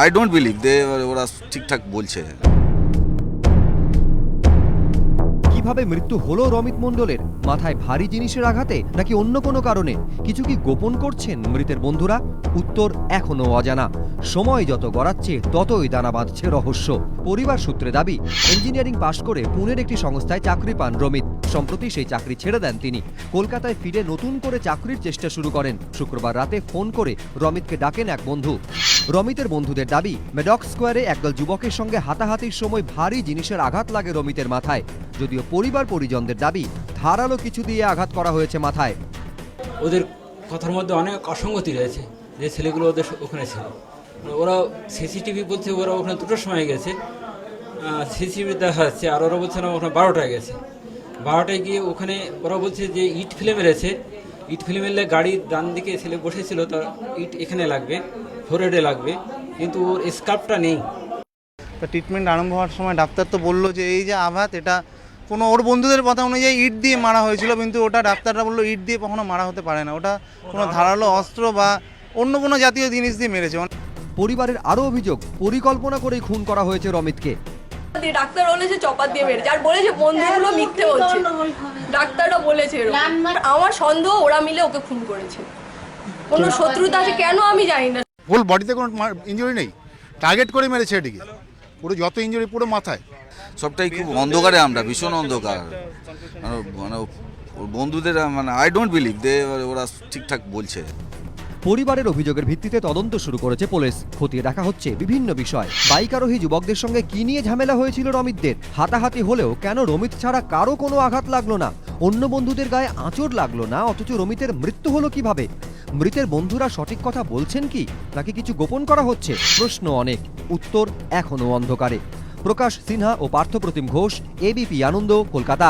I don't believe ওরা ঠিকঠাক বলছে। কিভাবে মৃত্যু হলো রমিত মণ্ডলের? মাথায় ভারী জিনিসের আঘাতে নাকি অন্য কোনো কারণে? কিছু কি গোপন করছেন মৃতের বন্ধুরা? উত্তর এখনো অজানা। সময় যত গড়াচ্ছে ততই দানা বাঁধছে রহস্য। পরিবার সূত্রে দাবি, ইঞ্জিনিয়ারিং পাশ করে পুনের একটি সংস্থায় চাকরি পান রমিত। সম্প্রতি সেই চাকরি ছেড়ে দেন তিনি। কলকাতায় ফিরে নতুন করে চাকরির চেষ্টা শুরু করেন। শুক্রবার রাতে ফোন করে রমিতকে ডাকেন এক বন্ধু। রমিতের বন্ধুদের দাবি, মেডক স্কোয়ারে একদল যুবকের সঙ্গে হাতাহাতির সময় ভারী জিনিসের আঘাত লাগে রমিতের মাথায়। যদিও পরিবার পরিজনদের দাবি, ধারালো কিছু দিয়ে আঘাত করা হয়েছে মাথায়। ওদের কথার মধ্যে অনেক অসঙ্গতি রয়েছে, যে ছেলেগুলো ওদের ওখানে ছিল। ওরা সিসিটিভি বলছে ওরা ওখানে 2টোর সময় গেছে, সিসিটিভি দেখা যাচ্ছে। আর ওরা বলছে না ওখানে 12টায় গেছে। 12টায় গিয়ে ওখানে ওরা বলছে যে ইট ফেলে মেরেছে। ইট ফেলে মেরলে গাড়ির ডান দিকে ছেলে বসেছিল, তার ইট এখানে লাগবে, ফোরহেডে লাগবে, কিন্তু ওর স্কার্ফটা নেই। ট্রিটমেন্ট আরম্ভ হওয়ার সময় ডাক্তার তো বললো যে এই যে আঘাত, এটা কোনো ওর বন্ধুদের কথা অনুযায়ী ইট দিয়ে মারা হয়েছিল, কিন্তু ওটা ডাক্তাররা বললো ইট দিয়ে কখনো মারা হতে পারে না, ওটা কোনো ধারালো অস্ত্র বা অন্য কোনো জাতীয় জিনিস দিয়ে মেরেছে। পরিবারের আরও অভিযোগ, পরিকল্পনা করেই খুন করা হয়েছে রমিতকে। ডাক্তার বলেছে চপার দিয়ে মেরেছে, আর বলেছে বন্ধুগুলো মিথ্যে বলছে। ডাক্তাররা বলেছে আমার সন্দেহ ওরা মিলে ওকে খুন করেছে। কোনো শত্রুতা আছে কেন আমি জানি না। ফুল বডিতে কোনো ইনজুরি নেই, টার্গেট করে মেরেছে এটিকে, পুরো যত ইনজুরি পুরো মাথায়। সবটাই খুব অন্ধকারে, আমরা ভীষণ অন্ধকার। মানে ওর বন্ধুদের আই ডোন্ট বিলিভ ওরা ঠিকঠাক বলছে। পরিবারের অভিযোগের ভিত্তিতে তদন্ত শুরু করেছে পুলিশ। খতিয়ে দেখা হচ্ছে বিভিন্ন বিষয়। বাইক আরোহী যুবকদের সঙ্গে কি নিয়ে ঝামেলা হয়েছিল রমিতদের? হাতাহাতি হলেও কেন রমিত ছাড়া কারো কোনো আঘাত লাগলো না? অন্য বন্ধুদের গায়ে আঁচড় লাগলো না, অথচ রমিতের মৃত্যু হলো কিভাবে? মৃতের বন্ধুরা সঠিক কথা বলছেন কি, নাকি কিছু গোপন করা হচ্ছে? প্রশ্ন অনেক, উত্তর এখনো অন্ধকারে। প্রকাশ সিনহা ও পার্থপ্রতিম ঘোষ, এবিপি আনন্দ, কলকাতা।